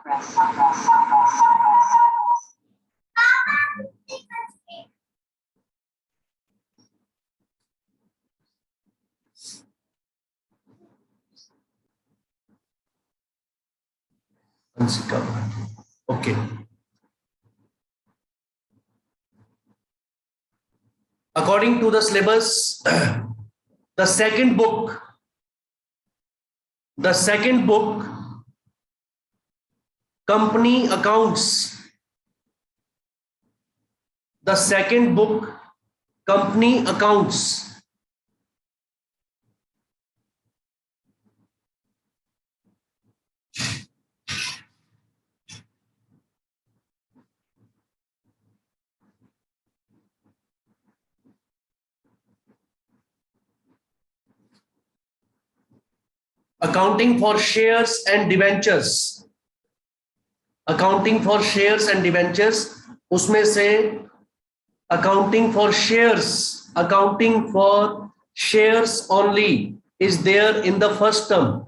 Okay. According to the syllabus, the second book, company accounts, the second book, company accounts, accounting for shares and debentures, accounting for shares and debentures, उसमें से accounting for shares only is there in the first term.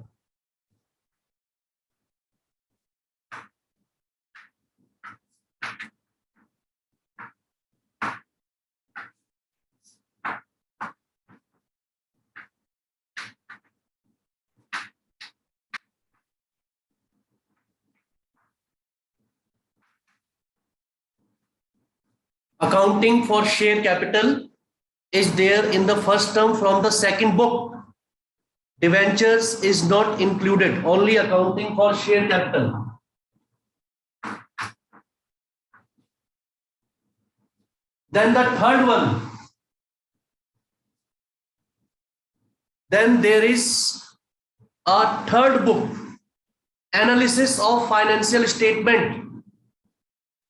Accounting for share capital is there in the first term from the second book. Debentures is not included, only accounting for share capital. Then the third one, then there is a third book, analysis of financial statement.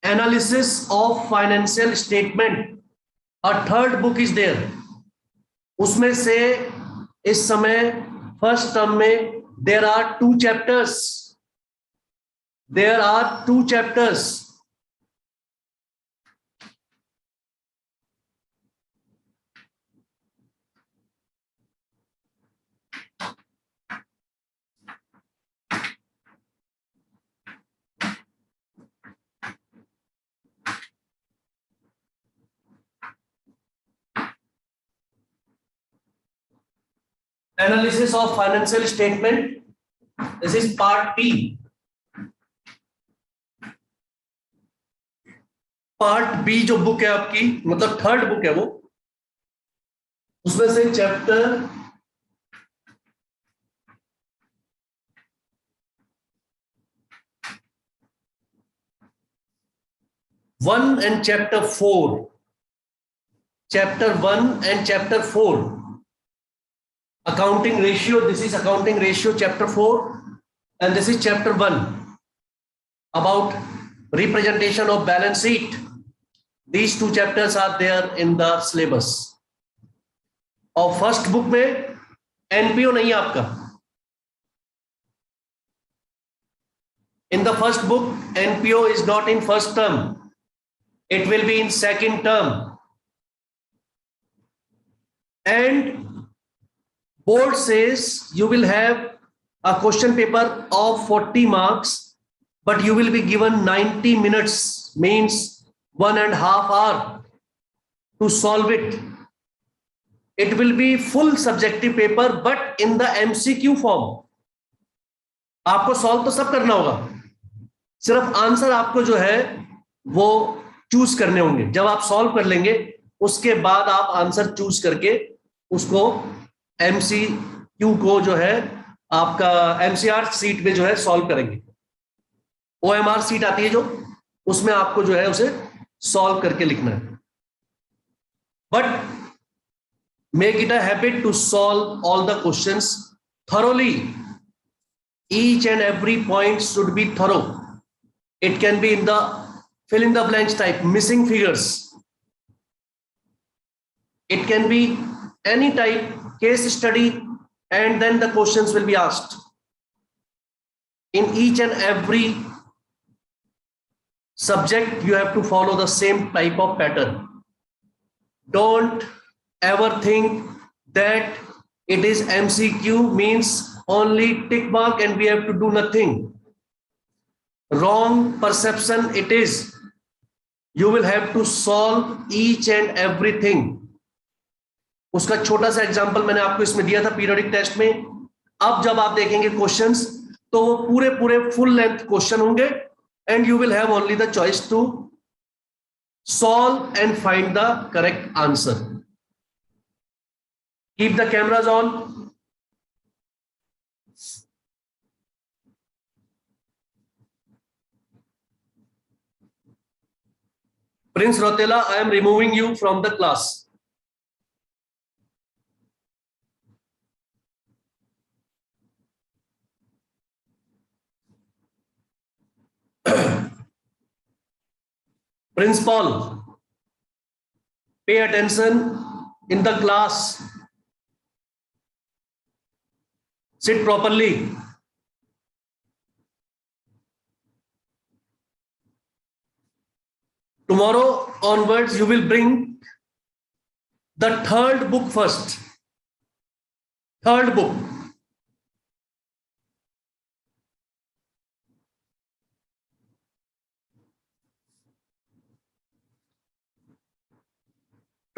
Analysis of financial statement, a third book is there. उसमें से इस समय first term में there are two chapters. There are two chapters. Analysis of financial statement. This is part B. Part B जो book है आपकी, मतलब third book है वो, उसमें से chapter 1 and chapter 4. Chapter 1 and chapter 4. Accounting ratio, this is accounting ratio chapter 4, and this is chapter 1 about representation of balance sheet. These two chapters are there in the syllabus. और first book में NPO नहीं है आपका. In the first book, NPO is not in first term. It will be in second term. And board says you will have a question paper of 40 marks, but you will be given 90 minutes, means 1.5 hours to solve it. It will be full subjective paper, but in the MCQ form. आपको solve तो सब करना होगा, सिर्फ answer आपको जो है वो चूज करने होंगे. जब आप सॉल्व कर लेंगे उसके बाद आप आंसर चूज करके उसको MCQ को जो है आपका MCR सीट में जो है सॉल्व करेंगे. OMR सीट आती है जो, उसमें आपको जो है उसे सॉल्व करके लिखना है. But make it a habit to solve all the questions thoroughly. Each and every point should be thorough. It can be in the fill in the blanks type, missing figures. It can be any type, case study, and then the questions will be asked. In each and every subject, you have to follow the same type of pattern. Don't ever think that it is MCQ means only tick mark and we have to do nothing. wrong perception it is. You will have to solve each and everything. उसका छोटा सा example मैंने आपको इसमें दिया था periodic test में. अब जब आप देखेंगे क्वेश्चंस तो वो पूरे पूरे फुल लेंथ क्वेश्चन होंगे and you will have only the choice to solve and find the correct answer. Keep the cameras on. Prince Rotela, I am removing you from the class. Prince Paul, pay attention in the class. Sit properly. Tomorrow onwards, you will bring the third book first. Third book.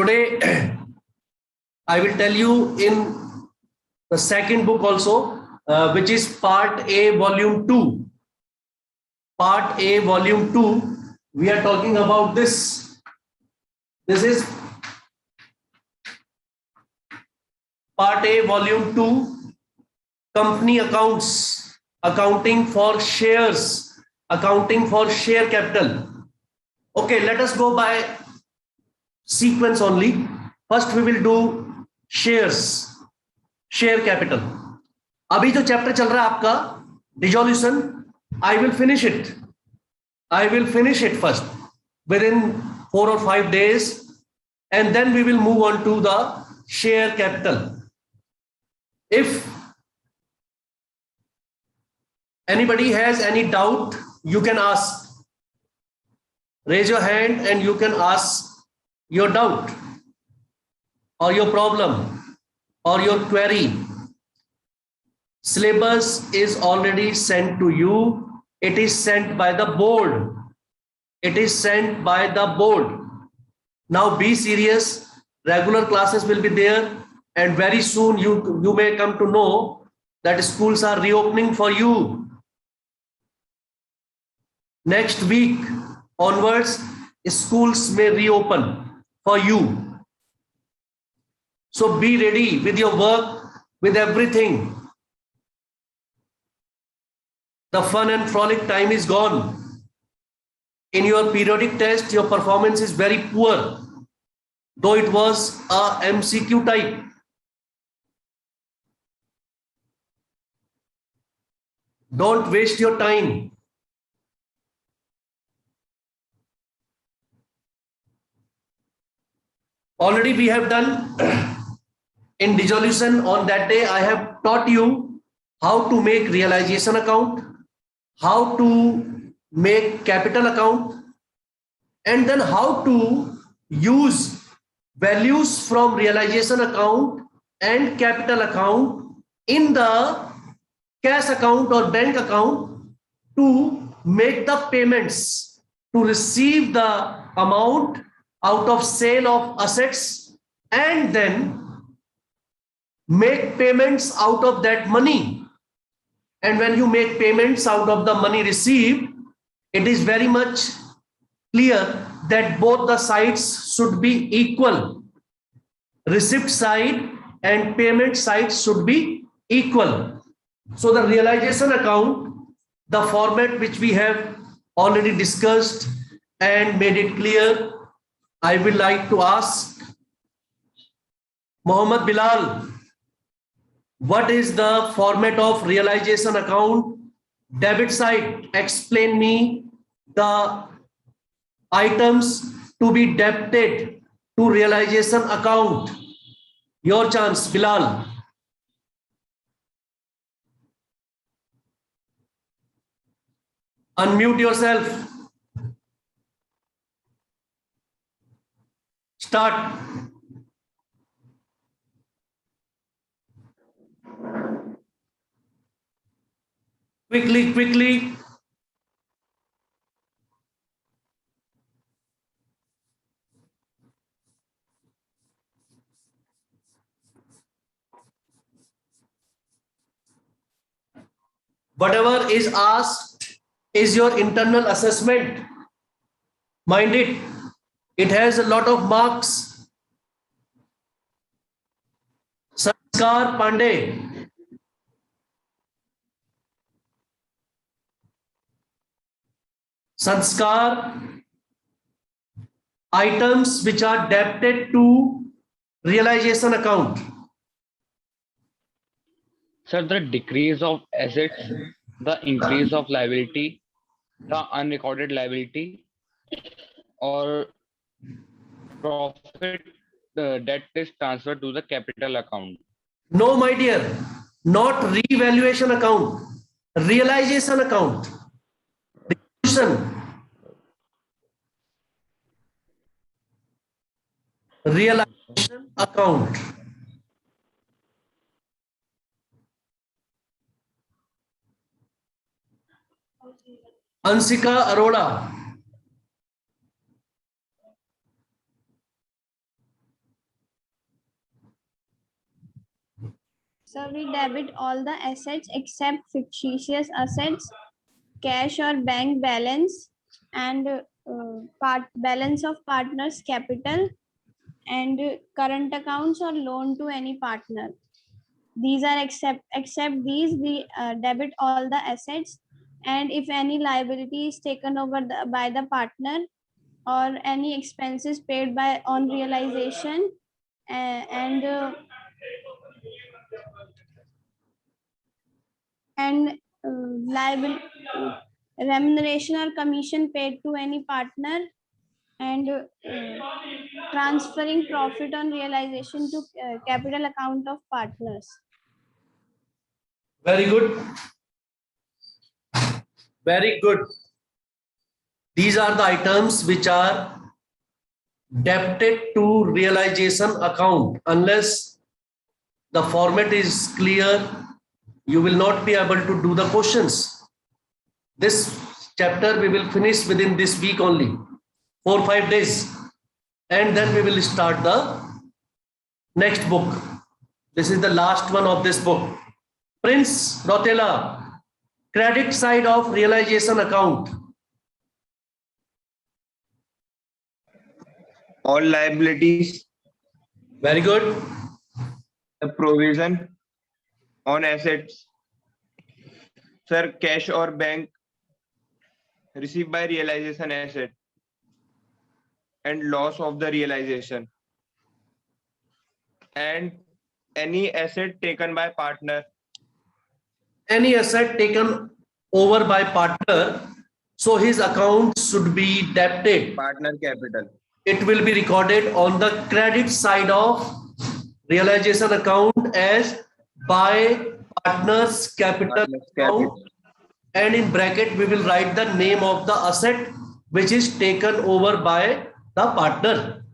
Today, I will tell you in the second book also, which is Part A, Volume 2. Part A, Volume 2, we are talking about this. This is Part A, Volume 2, Company Accounts, Accounting for Shares, Accounting for Share Capital. Okay, let us go by sequence only. First we will do shares, share capital. अभी जो chapter चल रहा है आपका dissolution, I will finish it. I will finish it first within 4 or 5 days, and then we will move on to the share capital. If anybody has any doubt, you can ask. Raise your hand and you can ask your doubt or your problem or your query. Syllabus is already sent to you. It is sent by the board. It is sent by the board. Now be serious. Regular classes will be there, and very soon you may come to know that schools are reopening for you. Next week onwards, schools may reopen for you. So be ready with your work, with everything. The fun and frolic time is gone. In your periodic test, your performance is very poor, though it was a MCQ type. Don't waste your time. Already we have done in dissolution. On that day, I have taught you how to make realization account, how to make capital account, and then how to use values from realization account and capital account in the cash account or bank account to make the payments, to receive the amount out of sale of assets, and then make payments out of that money. And when you make payments out of the money received, it is very much clear that both the sides should be equal. Receipt side and payment side should be equal. So the realization account, the format which we have already discussed and made it clear, I will like to ask Mohammed Bilal, what is the format of realization account? Debit side, explain me the items to be debited to realization account. Your chance, Bilal. Unmute yourself. Start. Quickly, quickly. Whatever is asked is your internal assessment. Mind it, it has a lot of marks. Sanskar Pandey. Sanskar, items which are debited to realization account. Sir, the decrease of assets, the increase of liability, the unrecorded liability, or profit that is transferred to the capital account. No, my dear, not revaluation account, realization account. Realization account. Ansika Arora. So we debit all the assets except fictitious assets, cash or bank balance, and balance of partner's capital, and current accounts or loan to any partner. These are except these we debit all the assets, and if any liability is taken over by the partner, or any expenses paid by on realization, and liable remuneration or commission paid to any partner, and transferring profit on realization to capital account of partners. Very good. Very good. These are the items which are debited to realization account. Unless the format is clear, you will not be able to do the questions. This chapter we will finish within this week only, 4 or 5 days, and then we will start the next book. This is the last one of this book. Prince Rotela, credit side of realization account. All liabilities. Very good. The provision on assets. Sir, cash or bank received by realization asset and loss of the realization, and any asset taken by partner. Any asset taken over by partner, so his account should be debited. Partner capital. It will be recorded on the credit side of realization account as by partner's capital account, and in bracket we will write the name of the asset which is taken over by the partner.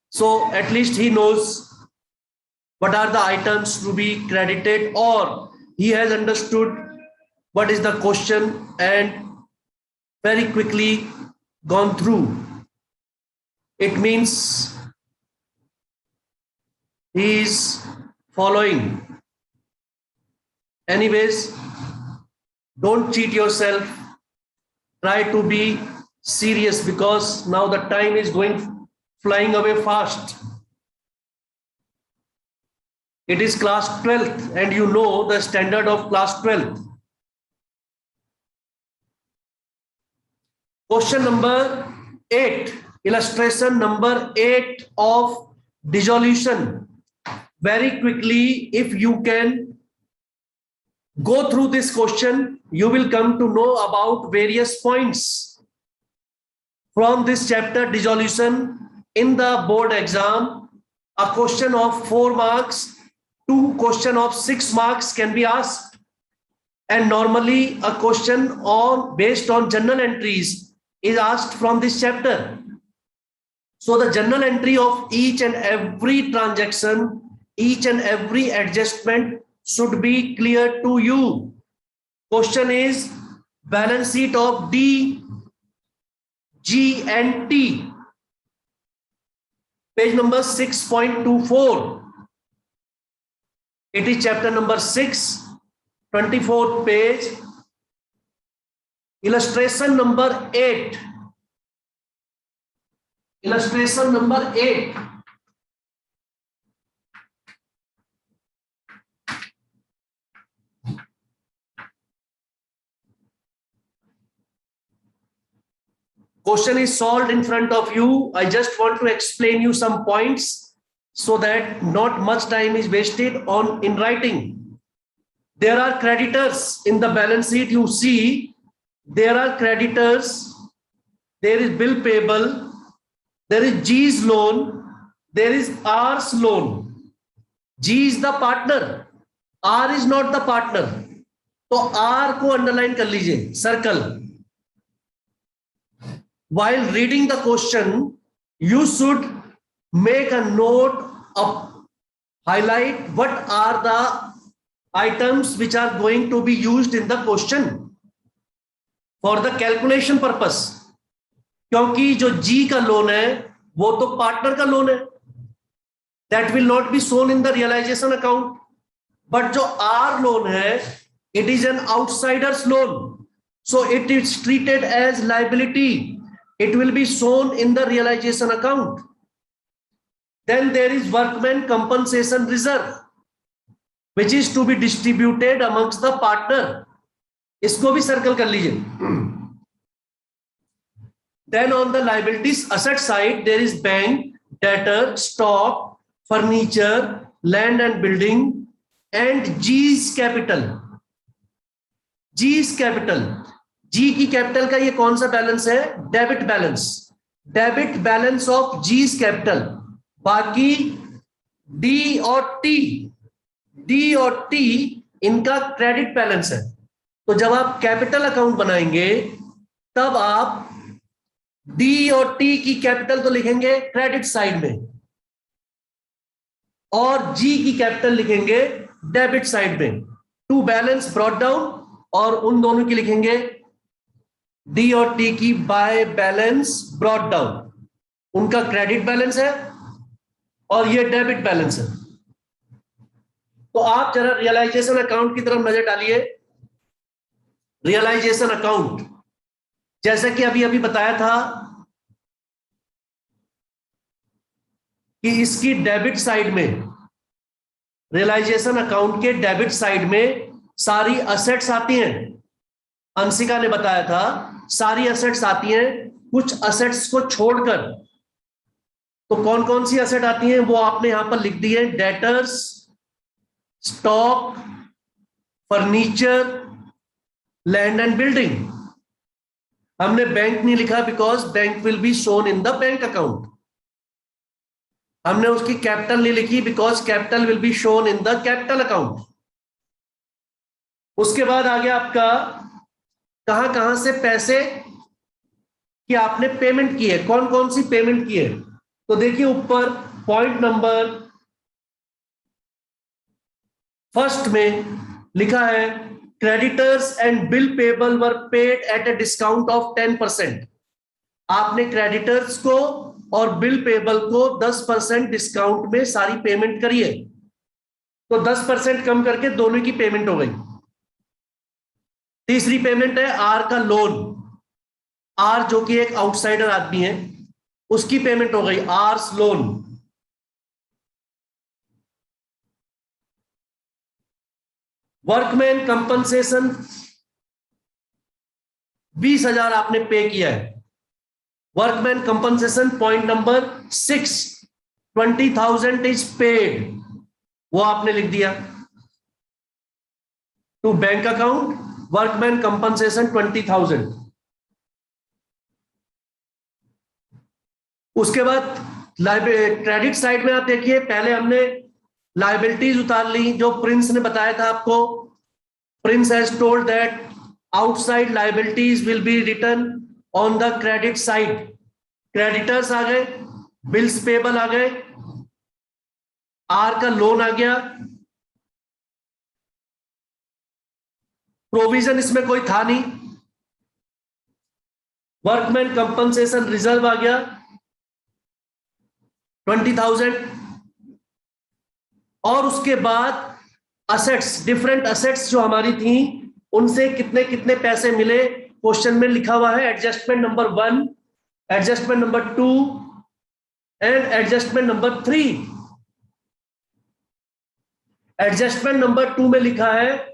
So at least he knows what are the items to be credited, or he has understood what is the question and very quickly gone through. It means he is following. Anyways, don't cheat yourself. Try to be serious, because now the time is flying away fast. It is class 12th, and you know the standard of class 12th. Question number 8, illustration number 8 of dissolution. Very quickly, if you can go through this question, you will come to know about various points from this chapter dissolution. In the board exam, a question of 4 marks, 2 question of 6 marks can be asked, and normally a question on based on journal entries is asked from this chapter. So the journal entry of each and every transaction, each and every adjustment should be clear to you. Question is balance sheet of D, G and T. Page number 6.24. It is chapter number 6, 24th page, illustration number 8. Illustration number 8. Question is solved in front of you. I just want to explain you some points so that not much time is wasted on in writing. There are creditors in the balance sheet. You see, there are creditors. There is bill payable. There is G's loan. There is R's loan. G is the partner. R is not the partner. तो R को underline कर लीजिए, circle. While reading the question, you should make a note of highlight what are the items which are going to be used in the question for the calculation purpose. क्योंकि जो G का loan है वो तो partner का loan है, that will not be shown in the realization account. But जो R loan है, it is an outsider's loan, so it is treated as liability. It will be shown in the realization account. Then there is workman compensation reserve, which is to be distributed amongst the partner. इसको भी circle कर लीजिए. Then on the liabilities asset side, there is bank, debtor, stock, furniture, land and building, and G's capital. G's capital. G की capital का ये कौन सा balance है? Debit balance. Debit balance of G's capital. बाकी D और T इनका credit balance है. तो जब आप कैपिटल अकाउंट बनाएंगे तब आप D और T की कैपिटल तो लिखेंगे क्रेडिट साइड में और G की कैपिटल लिखेंगे डेबिट साइड में. टू बैलेंस ब्रॉट डाउन, और उन दोनों की लिखेंगे डी और टी की बाय बैलेंस ब्रॉट डाउन. उनका क्रेडिट बैलेंस है और ये डेबिट बैलेंस है. तो आप जरा रियलाइजेशन अकाउंट की तरफ नजर डालिए. रियलाइजेशन अकाउंट जैसा कि अभी बताया था कि इसकी डेबिट साइड में, रियलाइजेशन अकाउंट के डेबिट साइड में सारी असेट्स आती हैं. अंशिका ने बताया था सारी असेट्स आती हैं, कुछ असेट्स को छोड़कर. तो कौन कौन सी असेट आती हैं वो आपने यहां पर लिख दी है. Debtors, stock, furniture, land and building. हमने बैंक नहीं लिखा because bank will be shown in the bank account. हमने उसकी कैपिटल नहीं लिखी because capital will be shown in the capital account. उसके बाद आ गया आपका कहां कहां से पैसे कि आपने पेमेंट की है, कौन कौन सी पेमेंट की है. तो देखिए ऊपर पॉइंट नंबर फर्स्ट में लिखा है creditors and bill payable were paid at a discount of 10%. आपने क्रेडिटर्स को और बिल पेबल को 10% डिस्काउंट में सारी पेमेंट करी है. तो 10% कम करके दोनों की पेमेंट हो गई. तीसरी पेमेंट है आर का लोन. आर जो कि एक आउटसाइडर आदमी है, उसकी पेमेंट हो गई, आर्स लोन. वर्कमैन कंपनसेशन 20,000 आपने पे किया है. Workman compensation point number 6, 20,000 is paid, वो आपने लिख दिया to bank account. Workman compensation 20,000. उसके बाद क्रेडिट साइड में आप देखिए, पहले हमने लायबिलिटीज उतार ली जो प्रिंस ने बताया था आपको. Prince has told that outside liabilities will be written on the credit side. Creditors आ गए, बिल्स पेबल आ गए, आर का लोन आ गया, प्रोविजन इसमें कोई था नहीं, वर्कमैन कंपनसेशन रिजर्व आ गया 20,000, और उसके बाद असेट्स, डिफरेंट असेट्स जो हमारी थी, उनसे कितने कितने पैसे मिले, क्वेश्चन में लिखा हुआ है adjustment number 1, adjustment number 2 and adjustment number 3। Adjustment number 2 में लिखा है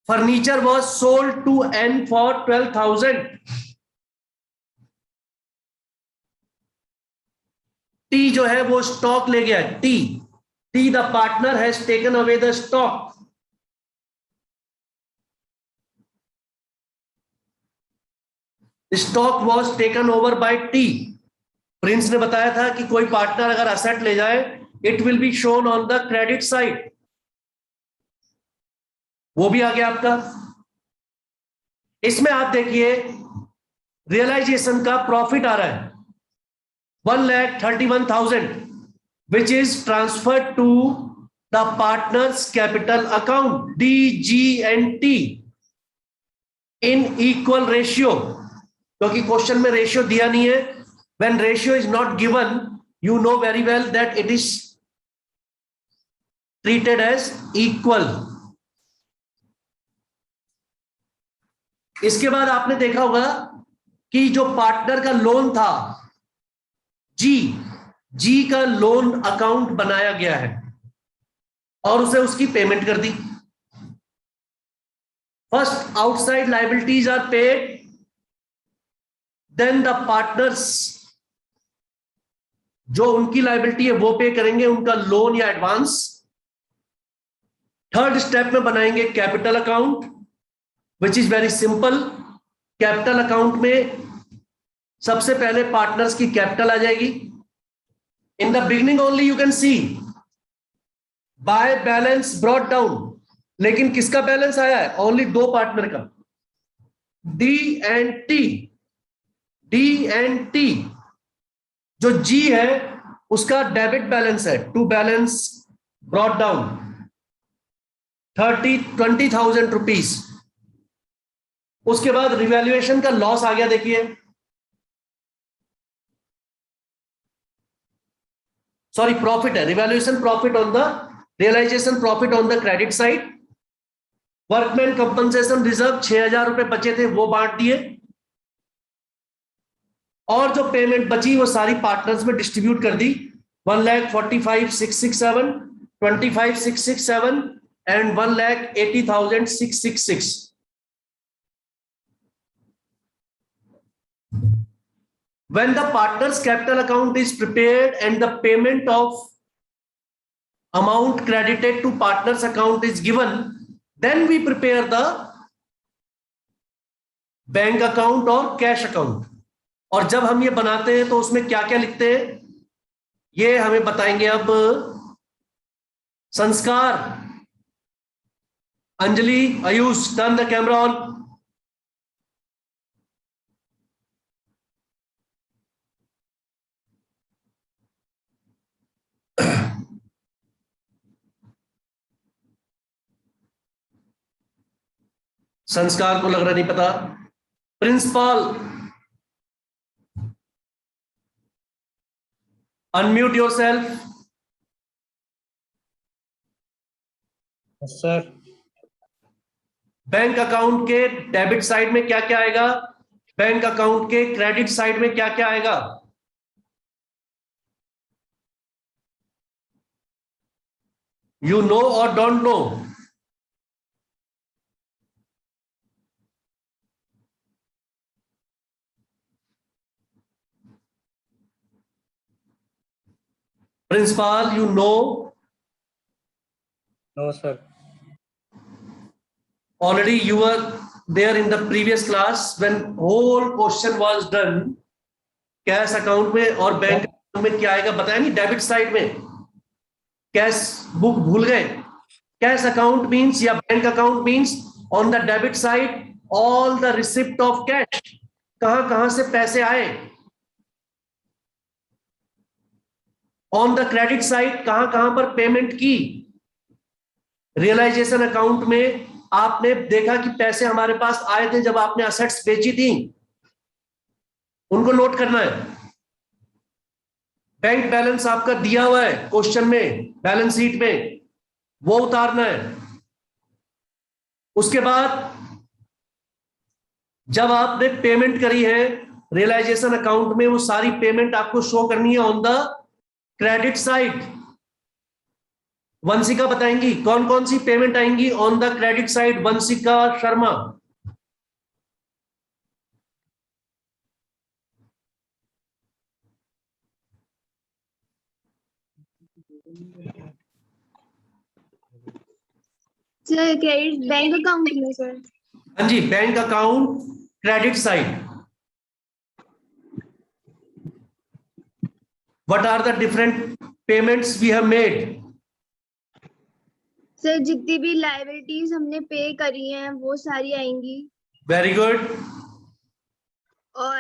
furniture was sold to N for 12,000। T जो है वो स्टॉक ले गया, T the partner has taken away the stock. Stock was taken over by T. Prince ने बताया था कि कोई पार्टनर अगर असेट ले जाए, it will be shown on the credit side. वो भी आ गया आपका। इसमें आप देखिए रियलाइजेशन का प्रॉफिट आ रहा है 1,31,000 which is transferred to the partners capital account DG&T in equal ratio। क्योंकि क्वेश्चन में रेशियो दिया नहीं है। when ratio is not given, you know very well that it is treated as equal। इसके बाद आपने देखा होगा कि जो पार्टनर का लोन था जी का लोन अकाउंट बनाया गया है और उसे उसकी पेमेंट कर दी। First outside liabilities are paid, then the partners जो उनकी लायबिलिटी है वो पे करेंगे, उनका लोन या एडवांस। थर्ड स्टेप में बनाएंगे capital account which is very simple. Capital account में सबसे पहले पार्टनर्स की कैपिटल आ जाएगी। In the beginning only you can see by balance brought down, लेकिन किसका बैलेंस आया है? ओनली 2 पार्टनर का, डी एंड टी। जो जी है उसका डेबिट बैलेंस है, to balance brought down 20,000 rupees. उसके बाद रिवैल्यूएशन का लॉस आ गया, देखिए सॉरी प्रॉफिट है, revaluation profit on the realisation profit on the credit side. Workman compensation reserve 6,000 रुपए बचे थे, वो बांट दिए, और जो पेमेंट बची वो सारी पार्टनर्स में डिस्ट्रीब्यूट कर दी। 1,45,667, 25,667 and 1,80,666। When the partner's capital account is prepared and the payment of amount credited to partner's account is given, then we prepare the bank account or cash account। और जब हम ये बनाते हैं तो उसमें क्या क्या लिखते हैं ये हमें बताएंगे अब Sanskar. Anjali, Ayush, turn the camera on. Sanskar को लग रहा नहीं पता। Principal, unmute yourself. Sir bank account के डेबिट साइड में क्या क्या आएगा, बैंक अकाउंट के क्रेडिट साइड में क्या क्या आएगा? You know or don't know? Principal, you know? No sir. Already you were there in the previous class when whole question was done। Cash account में और बैंक अकाउंट में क्या आएगा बताया नहीं? डेबिट साइड में कैश बुक भूल गए। कैश अकाउंट मींस या bank account means on the debit side all the receipt of cash, कहां कहां से पैसे आए। ऑन द क्रेडिट साइड कहां कहां पर पेमेंट की। रियलाइजेशन अकाउंट में आपने देखा कि पैसे हमारे पास आए थे जब आपने असेट्स बेची थी, उनको नोट करना है। बैंक बैलेंस आपका दिया हुआ है क्वेश्चन में, बैलेंस शीट में, वो उतारना है। उसके बाद जब आपने पेमेंट करी है रियलाइजेशन अकाउंट में, वो सारी पेमेंट आपको शो करनी है on the credit side. Vanshika बताएंगी कौन कौन सी पेमेंट आएंगी on the credit side. Vanshika Sharma. Sir credit bank account में सर। हाँ जी, bank account credit side. What are the different payments we have made? Sir जितनी भी लायबिलिटीज हमने पे करी हैं वो सारी आएंगी। Very good. और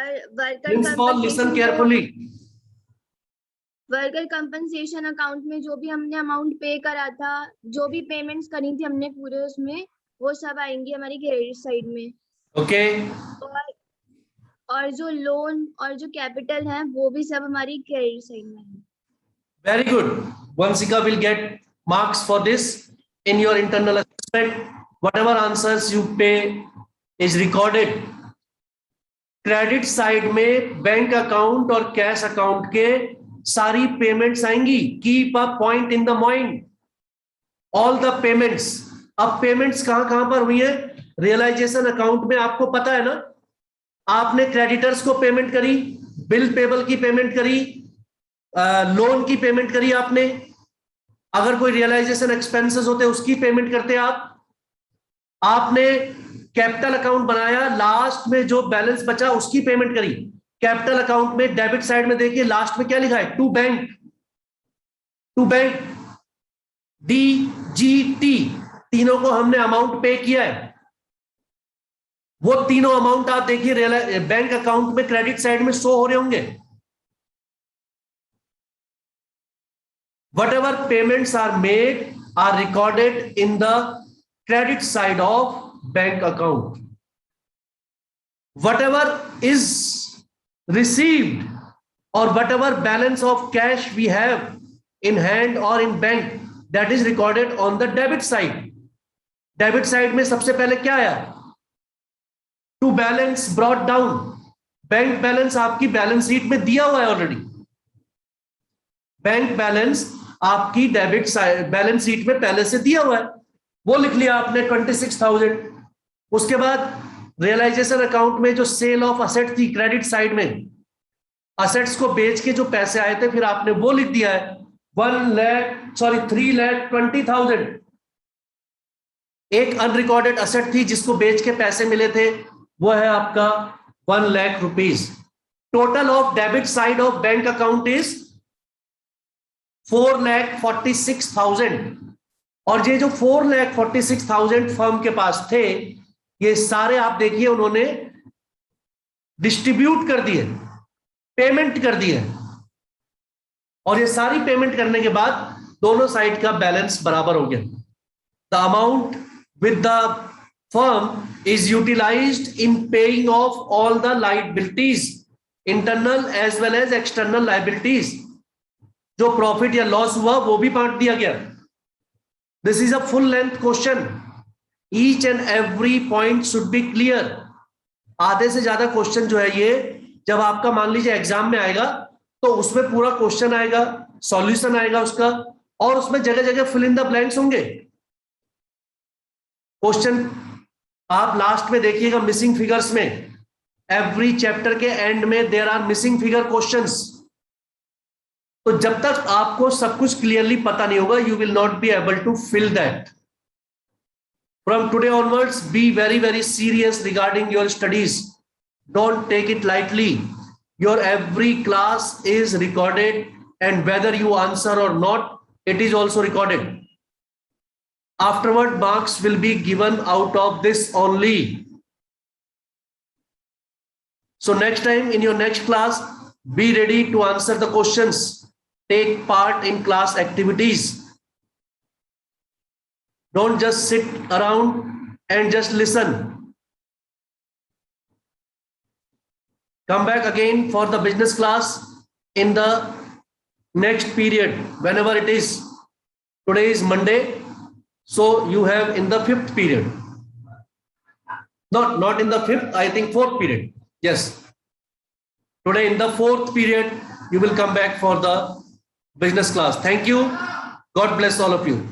Principal, listen carefully. Worker compensation account में जो भी हमने अमाउंट पे करा था, जो भी पेमेंट्स करी थी हमने पूरे उसमें, वो सब आएंगी हमारी क्रेडिट साइड में। Okay. और जो लोन और जो कैपिटल है वो भी सब हमारी क्रेडिट साइड में है। Very good. Vansika will get marks for this in your internal assessment. Whatever answers you pay is recorded. Credit side में बैंक अकाउंट और कैश अकाउंट के सारी पेमेंट्स आएंगी। Keep a point in the mind, all the payments. अब payments कहां पर हुई है रियलाइजेशन अकाउंट में, आपको पता है ना। आपने क्रेडिटर्स को पेमेंट करी, बिल पेबल की पेमेंट करी, लोन की पेमेंट करी आपने, अगर कोई रियलाइजेशन एक्सपेंसेस होते उसकी पेमेंट करते आपने कैपिटल अकाउंट बनाया, लास्ट में जो बैलेंस बचा उसकी पेमेंट करी। कैपिटल अकाउंट में डेबिट साइड में देखिए लास्ट में क्या लिखा है, टू बैंक DGT, तीनों को हमने अमाउंट पे किया है। वो तीनों अमाउंट आप देखिए बैंक अकाउंट में क्रेडिट साइड में शो हो रहे होंगे। Whatever payments are made are recorded in the credit side of bank account. Whatever is received or whatever balance of cash we have in hand or in bank, that is recorded on the debit side. Debit side में सबसे पहले क्या आया, to balance brought down, bank balance आपकी balance sheet में दिया हुआ है ऑलरेडी। बैंक बैलेंस आपकी डेबिट बैलेंस शीट में पहले से दिया हुआ है, वो लिख लिया आपने 26,000। उसके बाद रियलाइजेशन अकाउंट में जो सेल ऑफ असेट थी क्रेडिट साइड में, असेट्स को बेच के जो पैसे आए थे फिर आपने वो लिख दिया है 3,20,000। एक अनरिकॉर्डेड असेट थी जिसको बेच के पैसे मिले थे, वो है आपका 1 lakh rupees. Total of debit side of bank account is 4,46,000। और ये जो 4,46,000 फर्म के पास थे, ये सारे आप देखिए उन्होंने डिस्ट्रीब्यूट कर दिए, पेमेंट कर दिए। और ये सारी पेमेंट करने के बाद दोनों साइड का बैलेंस बराबर हो गया। The amount with the firm is utilized in paying off all the liabilities, internal as well as external liabilities. जो प्रॉफिट या लॉस हुआ वो भी बांट दिया गया। This is a full length question, each and every point should be clear. आधे से ज्यादा क्वेश्चन जो है ये जब आपका मान लीजिए एग्जाम में आएगा तो उसमें पूरा क्वेश्चन आएगा, सॉल्यूशन आएगा उसका, और उसमें जगह जगह फिल इन द ब्लैंक्स होंगे। क्वेश्चन आप लास्ट में देखिएगा मिसिंग फिगर्स में, एवरी चैप्टर के एंड में there are missing figure questions. तो जब तक आपको सब कुछ क्लियरली पता नहीं होगा, you will not be able to fill that. From today onwards be very very serious regarding your studies, don't take it lightly. Your every class is recorded and whether you answer or not, it is also recorded. Afterward, marks will be given out of this only. So next time in your next class, be ready to answer the questions. Take part in class activities. Don't just sit around and just listen. Come back again for the business class in the next period, whenever it is. Today is Monday. So you have in the 5th period. Not in the 5th, I think 4th period. Yes. Today in the 4th period, you will come back for the business class. Thank you. God bless all of you.